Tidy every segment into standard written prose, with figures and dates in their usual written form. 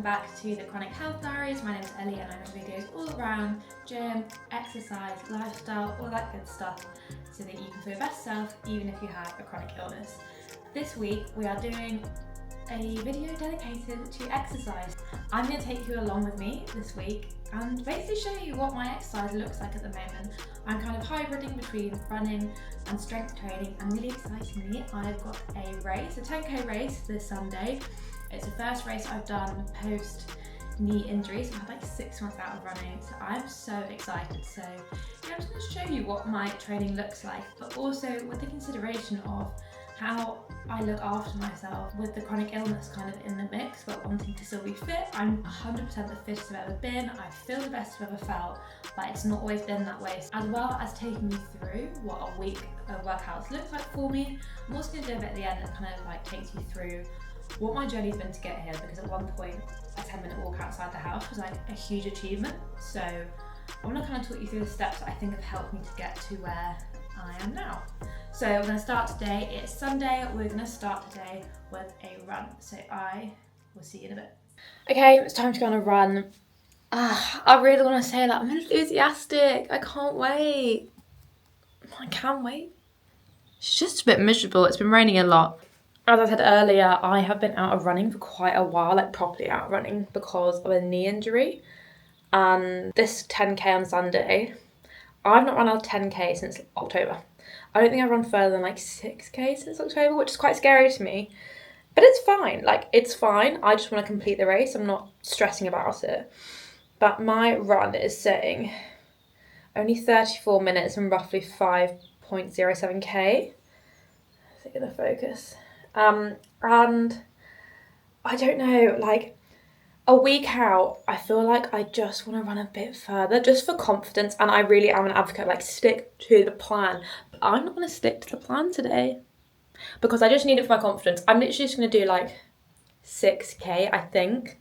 welcome back to the Chronic Health Diaries. My name is Ellie and I make videos all around gym, exercise, lifestyle, all that good stuff so that you can feel your best self even if you have a chronic illness. This week we are doing a video dedicated to exercise. I'm going to take you along with me this week and basically show you what my exercise looks like at the moment. I'm kind of hybriding between running and strength training, and really excitingly I've got a race, a 10k race this Sunday. It's the first race I've done post knee injury, so I've had like 6 months out of running, so I'm so excited. So yeah, I'm just going to show you what my training looks like, but also with the consideration of how I look after myself with the chronic illness kind of in the mix, but wanting to still be fit. I'm 100% the fittest I've ever been. I feel the best I've ever felt, but it's not always been that way. As well as taking you through what a week of workouts looks like for me, I'm also going to do a bit at the end that kind of like takes you through what my journey's been to get here, because at one point a 10-minute walk outside the house was like a huge achievement. So I want to kind of talk you through the steps that I think have helped me to get to where I am now. So we're going to start today. It's Sunday. We're going to start today with a run. So I will see you in a bit. Okay, it's time to go on a run. I really want to say that I'm enthusiastic. I can't wait. I can't wait. It's just a bit miserable. It's been raining a lot. As I said earlier, I have been out of running for quite a while, like properly out of running because of a knee injury. And this 10k on Sunday, I've not run a 10k since October. I don't think I've run further than like 6k since October, which is quite scary to me. But it's fine, it's fine. I just want to complete the race. I'm not stressing about it. But my run is saying only 34 minutes and roughly 5.07k. Let's get the focus. And I don't know, like a week out, I feel like I just want to run a bit further just for confidence, and I really am an advocate, like stick to the plan. But I'm not going to stick to the plan today because I just need it for my confidence. I'm literally just going to do like 6k, I think,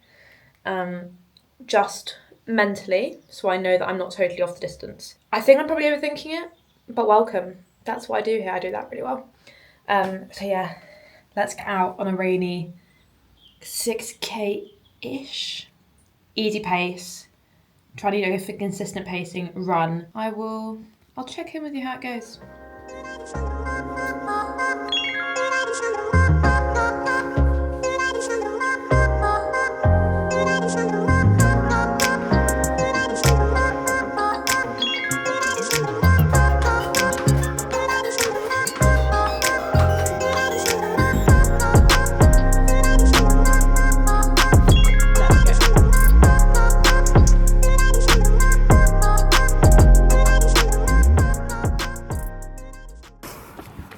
just mentally, so I know that I'm not totally off the distance. I think I'm probably overthinking it, but welcome. That's what I do here. I do that really well. So yeah, let's get out on a rainy 6k-ish. Easy pace. Try to go for consistent pacing. Run. I'll check in with you how it goes.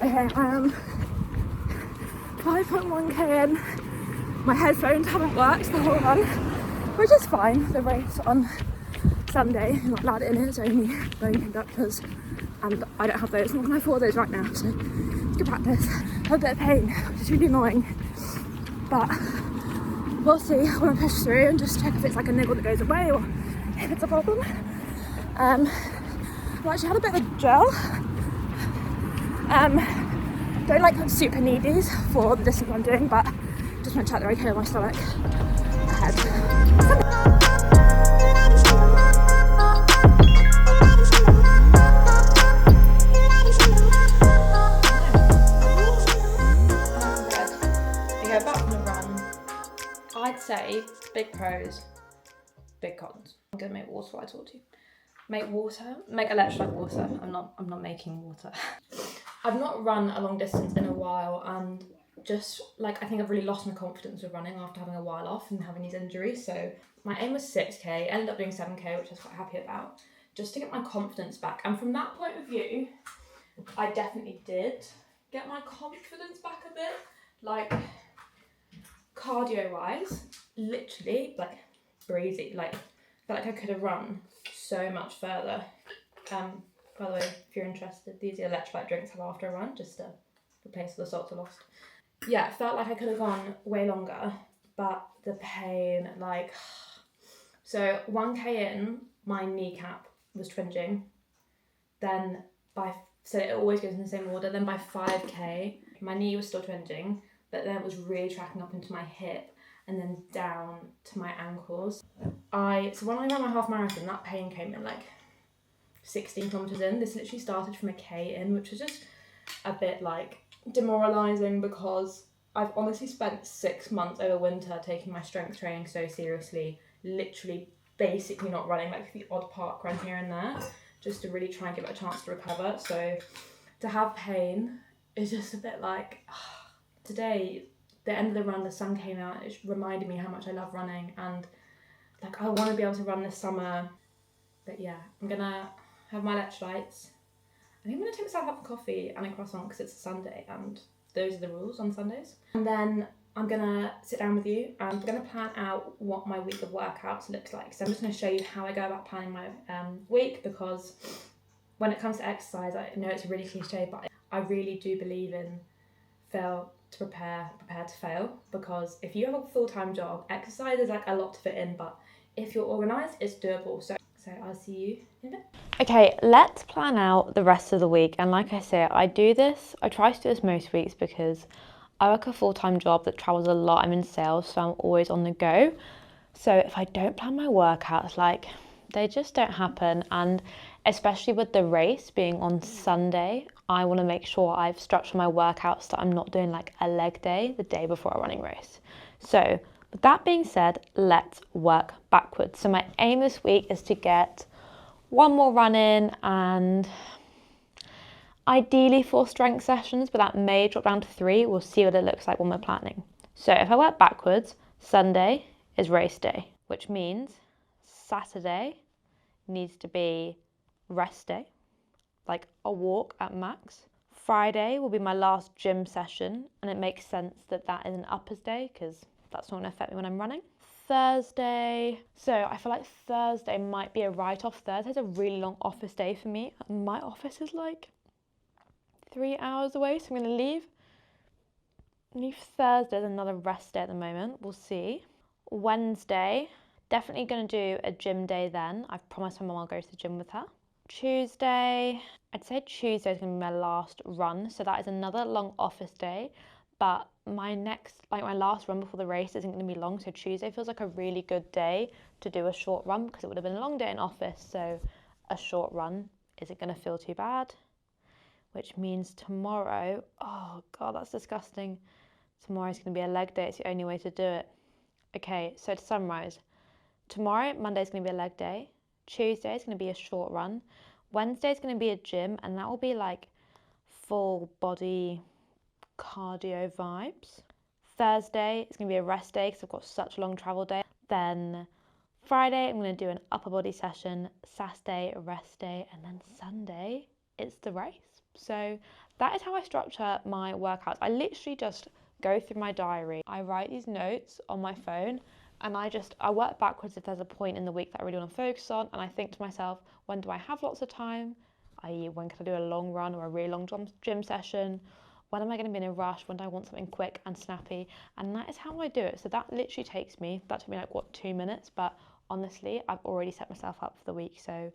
Okay, I am 5.1k in. My headphones haven't worked the whole run, which is fine. The race on Sunday, you're not allowed in it, it's only bone conductors, and I don't have those, nor can I afford those right now, so it's good practice. I have a bit of pain, which is really annoying, but we'll see when I push through and just check if it's like a niggle that goes away or if it's a problem. I've actually had a bit of a gel. Don't like super needies for the distance I'm doing, but just want to check they're okay with my stomach ahead. Okay, apart from the run, I'd say big pros, big cons. I'm gonna make water while I talk to you. Make electrolyte water. I'm not making water. I've not run a long distance in a while, and just like I think I've really lost my confidence with running after having a while off and having these injuries. So my aim was 6k, ended up doing 7k, which I was quite happy about, just to get my confidence back. And from that point of view, I definitely did get my confidence back a bit. Like cardio wise, literally like breezy. Like I felt like I could have run so much further. By the way, if you're interested, these are electrolyte drinks I have after a run, just to replace the salts I lost. Yeah, it felt like I could have gone way longer, but the pain, like... So 1k in, my kneecap was twinging. Then so it always goes in the same order. Then by 5k, my knee was still twinging, but then it was really tracking up into my hip. and then down to my ankles. So when I ran my half marathon, that pain came in like 16 kilometers in. This literally started from a K in, which was just a bit like demoralizing because I've honestly spent 6 months over winter taking my strength training so seriously, literally basically not running, like the odd park run here and there, just to really try and give it a chance to recover. So to have pain is just a bit like, today, the end of the run, the sun came out, it reminded me how much I love running, and like I want to be able to run this summer. But yeah, I'm gonna have my electrolytes. I think I'm gonna take myself out for coffee and a croissant because it's a Sunday and those are the rules on Sundays. And then I'm gonna sit down with you and we're gonna plan out what my week of workouts looks like. So I'm just gonna show you how I go about planning my week, because when it comes to exercise, I know it's a really cliche, but I really do believe in fail to prepare to fail, because if you have a full-time job, exercise is like a lot to fit in, but if you're organised, it's doable. So I'll see you in a bit. Okay, let's plan out the rest of the week. And like I say, I try to do this most weeks because I work a full-time job that travels a lot. I'm in sales, so I'm always on the go. So if I don't plan my workouts, like they just don't happen. And especially with the race being on Sunday, I want to make sure I've structured my workouts so I'm not doing like a leg day the day before a running race. So with that being said, let's work backwards. So my aim this week is to get 1 more run in and ideally 4 strength sessions, but that may drop down to 3. We'll see what it looks like when we're planning. So if I work backwards, Sunday is race day, which means Saturday needs to be rest day, like a walk at max. Friday will be my last gym session, and it makes sense that that is an uppers day because that's not going to affect me when I'm running. Thursday, so I feel like Thursday might be a write-off. Thursday's a really long office day for me. My office is like 3 hours away, so I'm going to leave Thursday as another rest day at the moment. We'll see. Wednesday, definitely going to do a gym day then. I've promised my mum I'll go to the gym with her. Tuesday, I'd say Tuesday is going to be my last run, so that is another long office day. But my last run before the race isn't going to be long, so Tuesday feels like a really good day to do a short run because it would have been a long day in office, so a short run isn't going to feel too bad. Which means tomorrow, oh God, that's disgusting. Tomorrow's going to be a leg day, it's the only way to do it. Okay, so to summarise, tomorrow, Monday's going to be a leg day. Tuesday is going to be a short run. Wednesday is going to be a gym, and that will be like full body cardio vibes. Thursday is going to be a rest day because I've got such a long travel day. Then Friday I'm going to do an upper body session, Saturday a rest day, and then Sunday it's the race. So that is how I structure my workouts. I literally just go through my diary. I write these notes on my phone and I work backwards if there's a point in the week that I really want to focus on, and I think to myself, when do I have lots of time? i.e. when can I do a long run or a really long gym session? When am I going to be in a rush? When do I want something quick and snappy? And that is how I do it. So that literally that took me like 2 minutes, but honestly, I've already set myself up for the week. So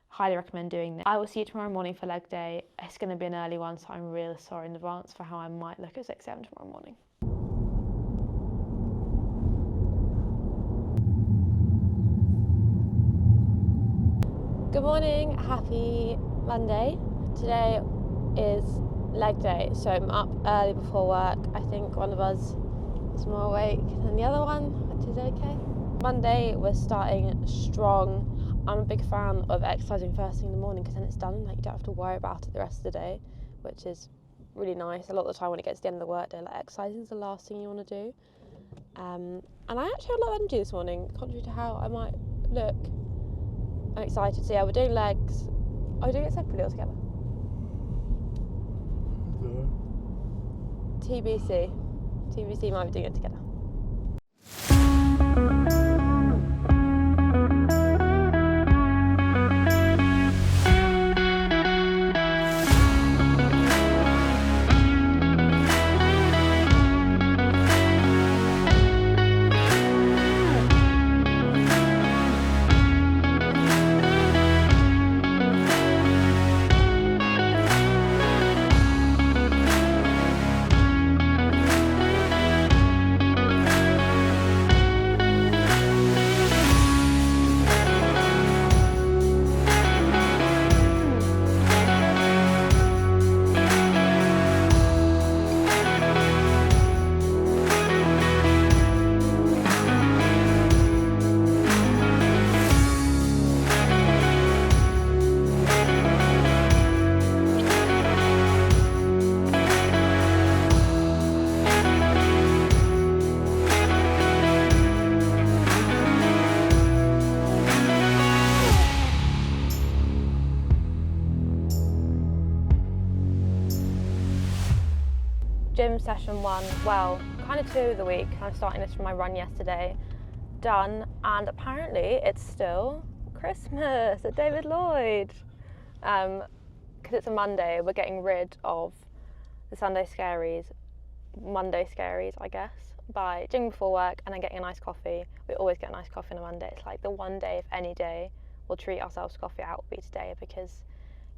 highly recommend doing this. I will see you tomorrow morning for leg day. It's going to be an early one, so I'm really sorry in advance for how I might look at 6 a.m. tomorrow morning. Good morning, happy Monday. Today is leg day, so I'm up early before work. I think one of us is more awake than the other one, which is okay. Monday, we're starting strong. I'm a big fan of exercising first thing in the morning because then it's done, like you don't have to worry about it the rest of the day, which is really nice. A lot of the time when it gets to the end of the workday, like exercising is the last thing you want to do. And I actually had a lot of energy this morning, contrary to how I might look. I'm excited. So yeah, we're doing legs. Oh, we're doing it separately or together? TBC might be doing it together. gym session 1, well, kind of 2 of the week. I'm starting this from my run yesterday. Done, and apparently it's still Christmas at David Lloyd. Because it's a Monday, we're getting rid of the Sunday scaries, Monday scaries, I guess, by gymming before work and then getting a nice coffee. We always get a nice coffee on a Monday. It's like the one day, if any day, we'll treat ourselves to coffee out will be today, because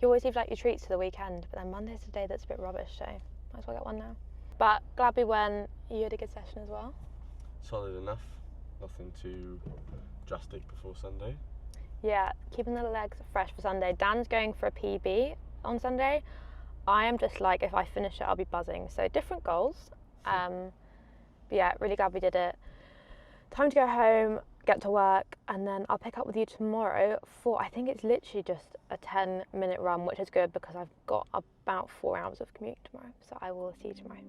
you always leave like your treats to the weekend, but then Monday's the day that's a bit rubbish, so might as well get one now. But glad we went. You had a good session as well? Solid enough. Nothing too drastic before Sunday. Yeah, keeping the legs fresh for Sunday. Dan's going for a PB on Sunday. I am just like, if I finish it, I'll be buzzing. So different goals. But yeah, really glad we did it. Time to go home, get to work, and then I'll pick up with you tomorrow for, I think it's literally just a 10-minute run, which is good because I've got about 4 hours of commute tomorrow. So I will see you tomorrow.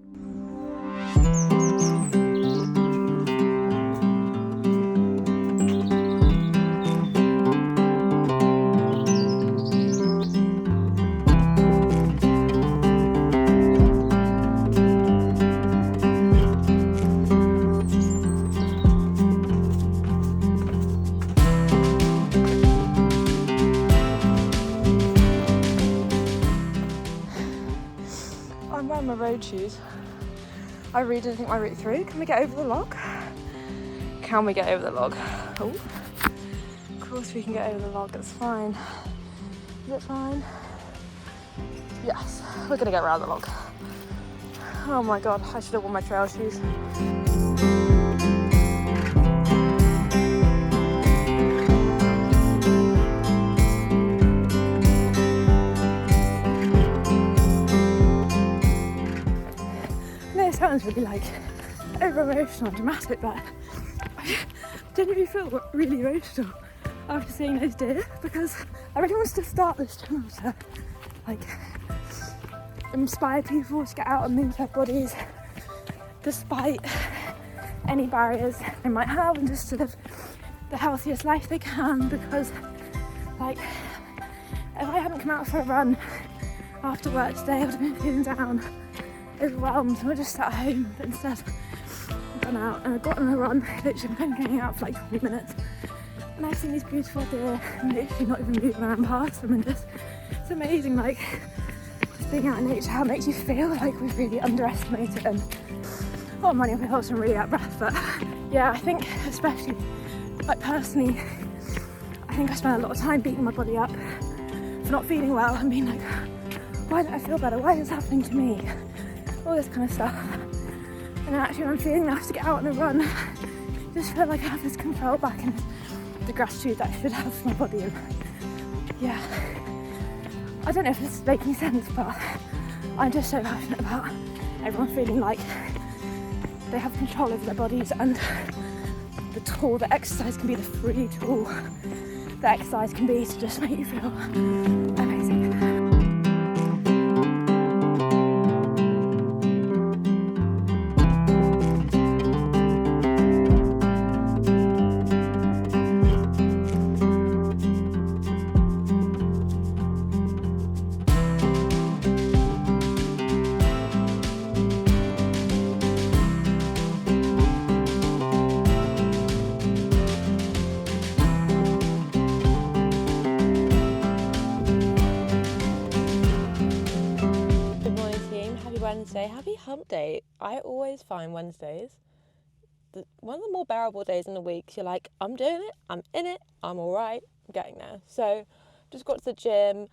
I'm wearing my road shoes. I really didn't think my route through. Can we get over the log? Can we get over the log? Oh, of course we can get over the log, it's fine. Is it fine? Yes, we're gonna get around the log. Oh my god, I should have worn my trail shoes. It sounds really like over emotional and dramatic, but I genuinely feel really emotional after seeing those deer, because I really wanted to start this channel to like inspire people to get out and move their bodies despite any barriers they might have, and just to live the healthiest life they can. Because like, if I hadn't come out for a run after work today, I would have been feeling down, overwhelmed, and I just sat at home. But instead I've gone out and I've got on a run. Literally I'm only going out for like 20 minutes, and I've seen these beautiful deer and literally not even moving around past them, and just, it's amazing, like just being out in nature, how it makes you feel like we've really underestimated it. And oh man, I feel I'm really out of breath. But yeah, I think especially like personally, I think I spent a lot of time beating my body up for not feeling well and being like, why don't I feel better? Why is this happening to me? All this kind of stuff. And actually when I'm feeling enough to get out on a run, I just feel like I have this control back and the gratitude that I should have for my body. And yeah, I don't know if this is making sense, but I'm just so passionate about everyone feeling like they have control over their bodies, and the tool that exercise can be, the free tool that exercise can be to just make you feel amazing. Wednesday, happy hump day. I always find Wednesdays one of the more bearable days in the week. You're like, I'm doing it, I'm in it, I'm alright, I'm getting there. So just got to the gym.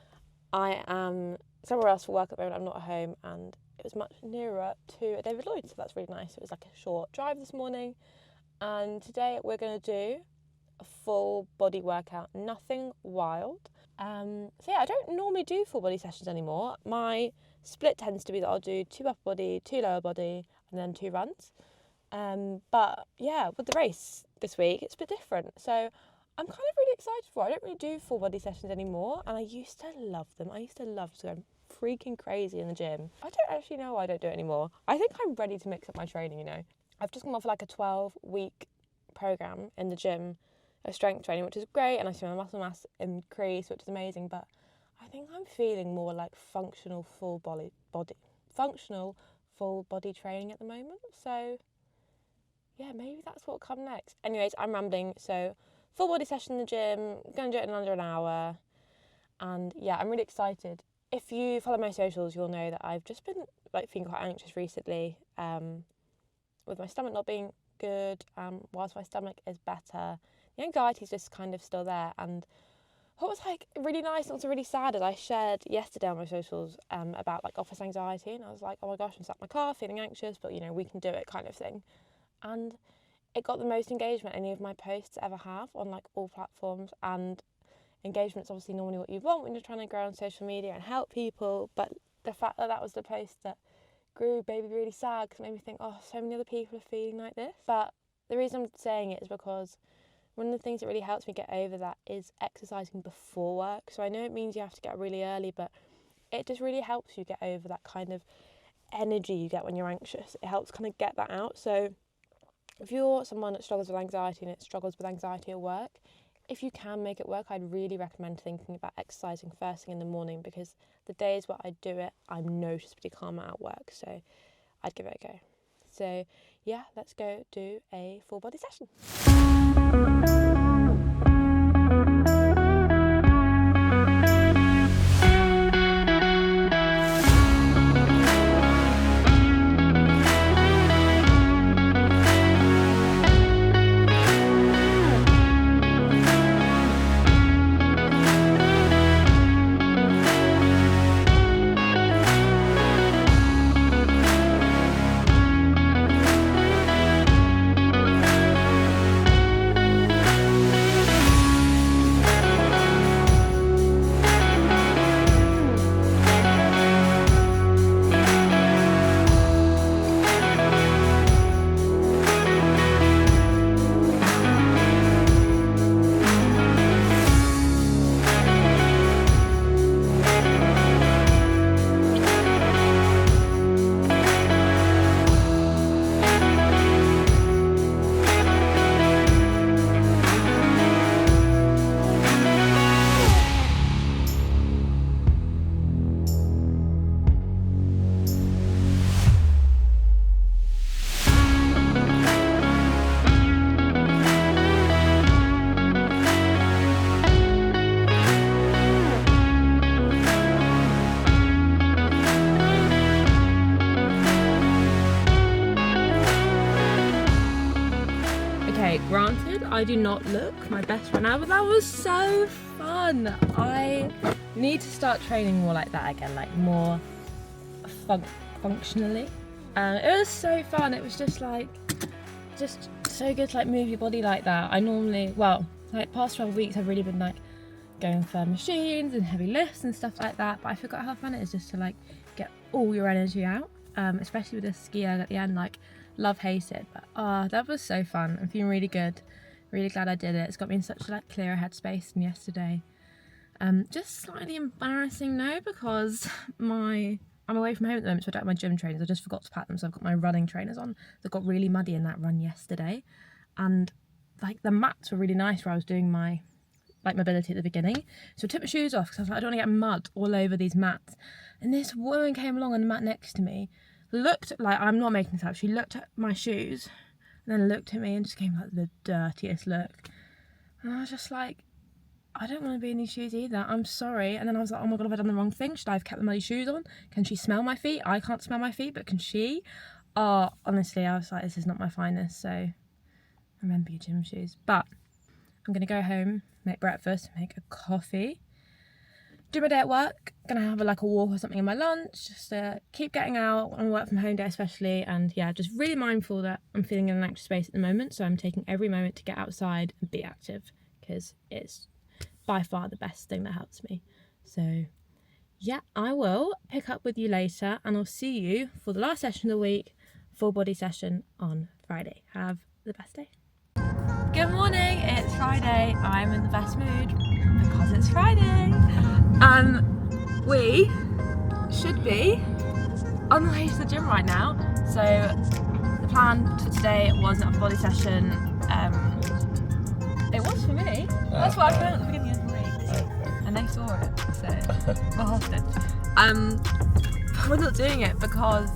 I am somewhere else for work at the moment, I'm not at home, and it was much nearer to a David Lloyd, so that's really nice. It was like a short drive this morning, and today we're going to do a full body workout, nothing wild. So yeah, I don't normally do full body sessions anymore. My split tends to be that I'll do 2 upper body, 2 lower body, and then 2 runs. But yeah, with the race this week, it's a bit different. So I'm kind of really excited for it. I don't really do full body sessions anymore, and I used to love them. I used to love to go freaking crazy in the gym. I don't actually know why I don't do it anymore. I think I'm ready to mix up my training, you know. I've just come off like a 12-week program in the gym of strength training, which is great, and I see my muscle mass increase, which is amazing, but I think I'm feeling more like functional full body training at the moment. So yeah, maybe that's what'll come next. Anyways, I'm rambling. So full body session in the gym, going to do it in under an hour. And yeah, I'm really excited. If you follow my socials, you'll know that I've just been like feeling quite anxious recently, with my stomach not being good. Whilst my stomach is better, the anxiety's just kind of still there. And what was like really nice and also really sad is I shared yesterday on my socials about like office anxiety, and I was like, oh my gosh, I'm sat in my car feeling anxious, but you know, we can do it kind of thing. And it got the most engagement any of my posts ever have on like all platforms, and engagement's obviously normally what you want when you're trying to grow on social media and help people, but the fact that that was the post that grew made me really sad because it made me think, oh, so many other people are feeling like this. But the reason I'm saying it is because one of the things that really helps me get over that is exercising before work. So I know it means you have to get up really early, but it just really helps you get over that kind of energy you get when you're anxious. It helps kind of get that out. So if you're someone that struggles with anxiety and it struggles with anxiety at work, if you can make it work, I'd really recommend thinking about exercising first thing in the morning, because the days where I do it, I'm noticeably calmer at work. So I'd give it a go. So yeah, let's go do a full body session. Granted, I do not look my best right now, but that was so fun. I need to start training more like that again, like more functionally. It was so fun. It was just so good to like move your body like that. I normally, well, like past 12 weeks I've really been like going for machines and heavy lifts and stuff like that, but I forgot how fun it is just to like get all your energy out, especially with the ski erg at the end. Like, love, hate it, but that was so fun. I'm feeling really good, really glad I did it. It's got me in such a like clearer headspace than yesterday. Just slightly embarrassing now because I'm away from home at the moment, so I don't have my gym trainers. I just forgot to pack them, so I've got my running trainers on. They got really muddy in that run yesterday, and like the mats were really nice where I was doing my like mobility at the beginning. So I took my shoes off because I was like, I don't want to get mud all over these mats. And this woman came along on the mat next to me, looked like, I'm not making this up, she looked at my shoes and then looked at me and just gave like the dirtiest look. And I was just like, I don't want to be in these shoes either, I'm sorry. And then I was like, oh my god, have I done the wrong thing? Should I have kept the muddy shoes on? Can she smell my feet? I can't smell my feet, but can she? Honestly, I was like, this is not my finest. So remember your gym shoes. But I'm gonna go home, make breakfast, make a coffee, do my day at work. Gonna have a walk or something in my lunch, just to keep getting out on a work from home day especially. And yeah, just really mindful that I'm feeling in an anxious space at the moment, so I'm taking every moment to get outside and be active, because it's by far the best thing that helps me. So yeah, I will pick up with you later, and I'll see you for the last session of the week, full body session on Friday. Have the best day. Good morning, it's Friday. I'm in the best mood because it's Friday. We should be on the way to the gym right now. So the plan for today was an upper body session. It was for me. That's what I planned at the beginning of the week. And they saw it, so we're hostage. But we're not doing it because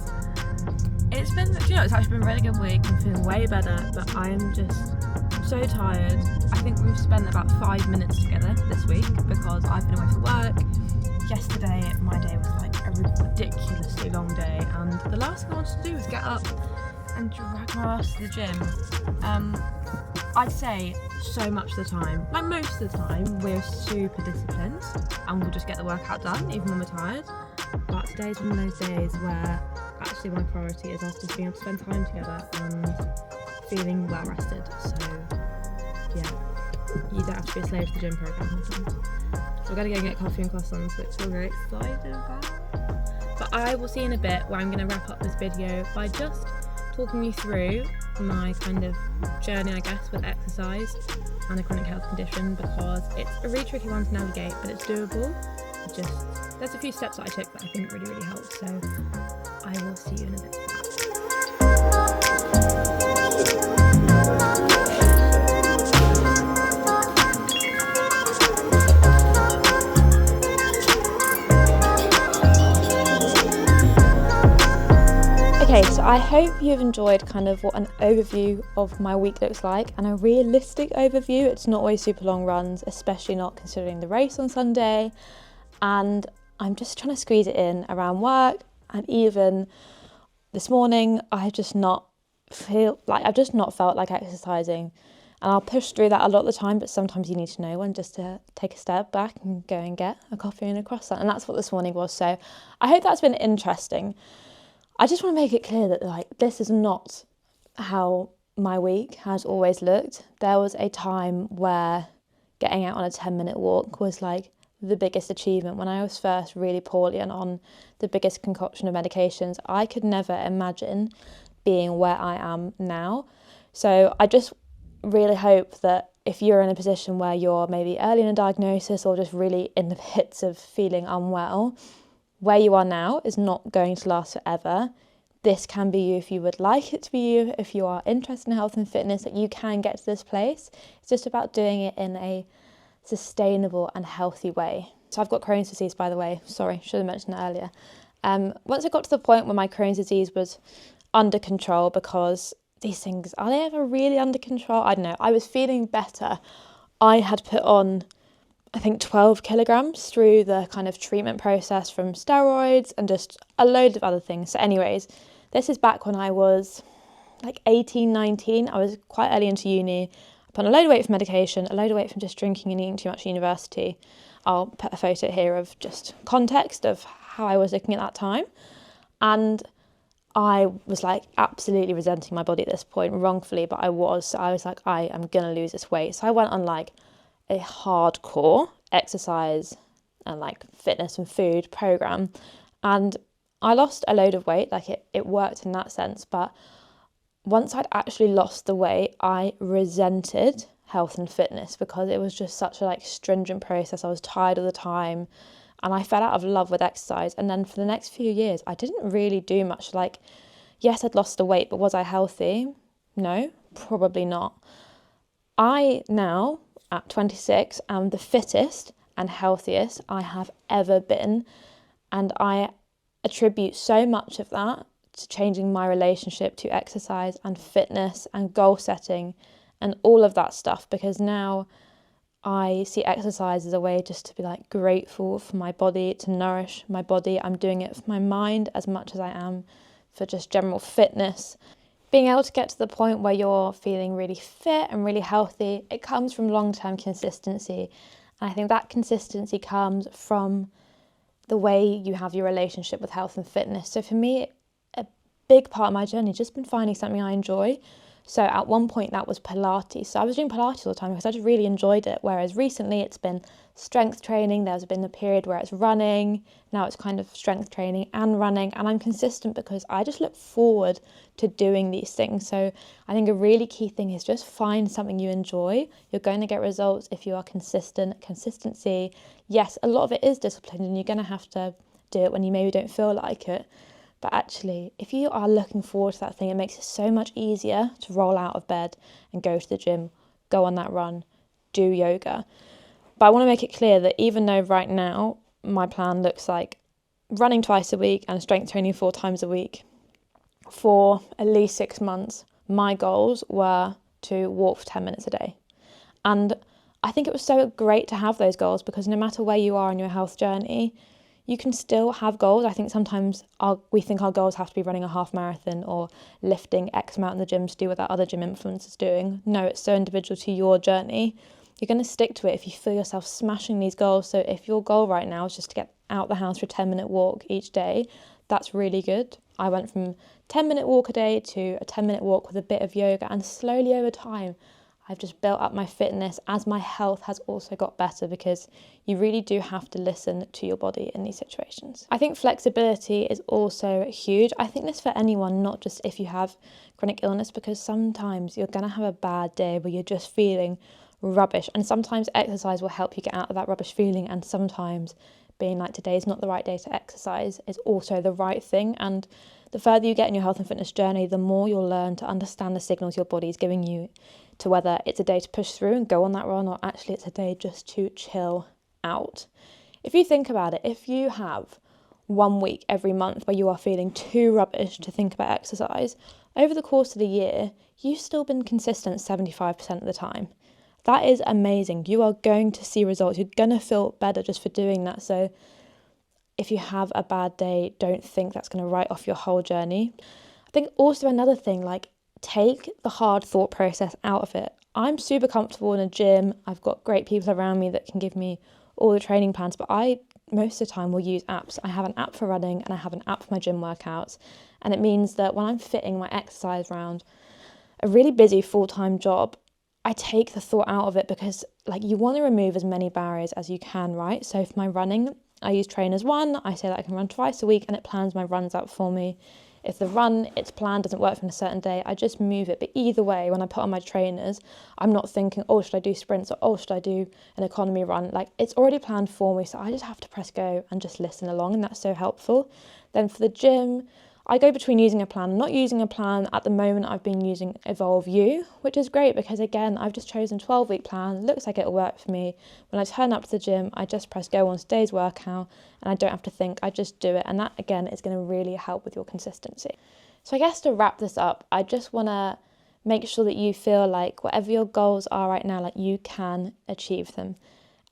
It's actually been a really good week. I'm feeling way better, but I'm just so tired. I think we've spent about 5 minutes together this week because I've been away for work. Yesterday, my day was like a ridiculously long day, and the last thing I wanted to do was get up and drag my ass to the gym. I'd say so much of the time, like most of the time, we're super disciplined and we'll just get the workout done even when we're tired. But today's one of those days where actually my priority is us just being able to spend time together and feeling well rested. So yeah, you don't have to be a slave to the gym program sometimes. So we're gonna go get coffee and croissants, which we're very excited about. But I will see you in a bit where I'm gonna wrap up this video by just talking you through my kind of journey, I guess, with exercise and a chronic health condition, because it's a really tricky one to navigate, but it's doable. There's a few steps that I took that I think really helped. So I will see you in a bit. Okay, so I hope you've enjoyed kind of what an overview of my week looks like, and a realistic overview. It's not always super long runs, especially not considering the race on Sunday, and I'm just trying to squeeze it in around work. And even this morning, I've just not felt like exercising, and I'll push through that a lot of the time, but sometimes you need to know when just to take a step back and go and get a coffee and a croissant, and that's what this morning was. So I hope that's been interesting. I just want to make it clear that this is not how my week has always looked. There was a time where getting out on a 10-minute walk was like the biggest achievement. When I was first really poorly and on the biggest concoction of medications, I could never imagine being where I am now. So I just really hope that if you're in a position where you're maybe early in a diagnosis or just really in the pits of feeling unwell, where you are now is not going to last forever. This can be you if you would like it to be you, if you are interested in health and fitness, that you can get to this place. It's just about doing it in a sustainable and healthy way. So I've got Crohn's disease, by the way. Sorry, should have mentioned that earlier. Once I got to the point where my Crohn's disease was under control, because these things, are they ever really under control? I don't know. I was feeling better. I had put on, I think, 12 kilograms through the kind of treatment process from steroids and just a load of other things. So anyways, this is back when I was like 18, 19. I was quite early into uni. I put on a load of weight from medication, a load of weight from just drinking and eating too much at university. I'll put a photo here of just context of how I was looking at that time. And I was like absolutely resenting my body at this point, wrongfully, but I was. So I was like, I am going to lose this weight. So I went on like a hardcore exercise and like fitness and food program, and I lost a load of weight. Like it worked in that sense, but once I'd actually lost the weight, I resented health and fitness because it was just such a like stringent process. I was tired all the time and I fell out of love with exercise. And then for the next few years, I didn't really do much. Like, yes, I'd lost the weight, but was I healthy? No, probably not. I now, at 26, am the fittest and healthiest I have ever been. And I attribute so much of that to changing my relationship to exercise and fitness and goal setting and all of that stuff, because now I see exercise as a way just to be like grateful for my body, to nourish my body. I'm doing it for my mind as much as I am for just general fitness. Being able to get to the point where you're feeling really fit and really healthy, it comes from long-term consistency. And I think that consistency comes from the way you have your relationship with health and fitness. So for me, a big part of my journey has just been finding something I enjoy. So at one point that was Pilates. So I was doing Pilates all the time because I just really enjoyed it. Whereas recently it's been strength training. There's been a period where it's running. Now it's kind of strength training and running. And I'm consistent because I just look forward to doing these things. So I think a really key thing is just find something you enjoy. You're going to get results if you are consistent. Consistency, yes, a lot of it is disciplined and you're going to have to do it when you maybe don't feel like it. But actually, if you are looking forward to that thing, it makes it so much easier to roll out of bed and go to the gym, go on that run, do yoga. But I want to make it clear that even though right now my plan looks like running twice a week and strength training 4 times a week, for at least 6 months, my goals were to walk for 10 minutes a day. And I think it was so great to have those goals, because no matter where you are in your health journey, you can still have goals. I think sometimes we think our goals have to be running a half marathon or lifting X amount in the gym to do what that other gym influencer's doing. No, it's so individual to your journey. You're going to stick to it if you feel yourself smashing these goals. So if your goal right now is just to get out the house for a 10-minute walk each day, that's really good. I went from 10-minute walk a day to a 10-minute walk with a bit of yoga, and slowly over time, I've just built up my fitness as my health has also got better, because you really do have to listen to your body in these situations. I think flexibility is also huge. I think this for anyone, not just if you have chronic illness, because sometimes you're going to have a bad day where you're just feeling rubbish, and sometimes exercise will help you get out of that rubbish feeling, and sometimes being like, today is not the right day to exercise, is also the right thing. And the further you get in your health and fitness journey, the more you'll learn to understand the signals your body is giving you, to whether it's a day to push through and go on that run, or actually it's a day just to chill out. If you think about it, if you have 1 week every month where you are feeling too rubbish to think about exercise, over the course of the year, you've still been consistent 75% of the time. That is amazing. You are going to see results. You're going to feel better just for doing that. So if you have a bad day, don't think that's going to write off your whole journey. I think also another thing, like, take the hard thought process out of it. I'm super comfortable in a gym. I've got great people around me that can give me all the training plans, but I most of the time will use apps. I have an app for running and I have an app for my gym workouts. And it means that when I'm fitting my exercise around a really busy full-time job, I take the thought out of it, because like, you want to remove as many barriers as you can, right? So for my running, I use Trainers One. I say that I can run twice a week and it plans my runs out for me. If the run, its plan doesn't work for a certain day, I just move it. But either way, when I put on my trainers, I'm not thinking, oh, should I do sprints, or oh, should I do an economy run? Like, it's already planned for me, so I just have to press go and just listen along, and that's so helpful. Then for the gym, I go between using a plan and not using a plan. At the moment, I've been using Evolve You, which is great because, again, I've just chosen a 12-week plan. Looks like it'll work for me. When I turn up to the gym, I just press go on today's workout and I don't have to think, I just do it. And that, again, is going to really help with your consistency. So I guess to wrap this up, I just want to make sure that you feel like whatever your goals are right now, like, you can achieve them.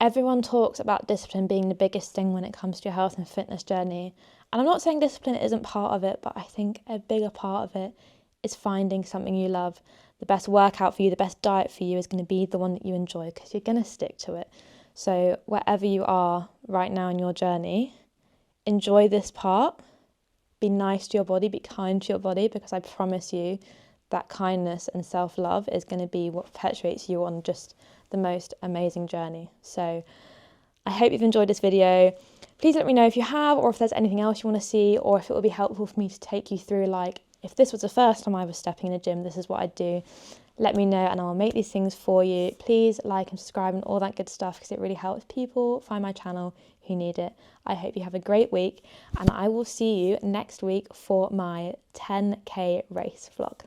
Everyone talks about discipline being the biggest thing when it comes to your health and fitness journey. And I'm not saying discipline isn't part of it, but I think a bigger part of it is finding something you love. The best workout for you, the best diet for you is going to be the one that you enjoy, because you're going to stick to it. So wherever you are right now in your journey, enjoy this part. Be nice to your body, be kind to your body, because I promise you that kindness and self-love is going to be what perpetuates you on just the most amazing journey. So I hope you've enjoyed this video. Please let me know if you have, or if there's anything else you want to see, or if it would be helpful for me to take you through, like, if this was the first time I was stepping in a gym, this is what I'd do. Let me know and I'll make these things for you. Please like and subscribe and all that good stuff, because it really helps people find my channel who need it. I hope you have a great week, and I will see you next week for my 10K race vlog.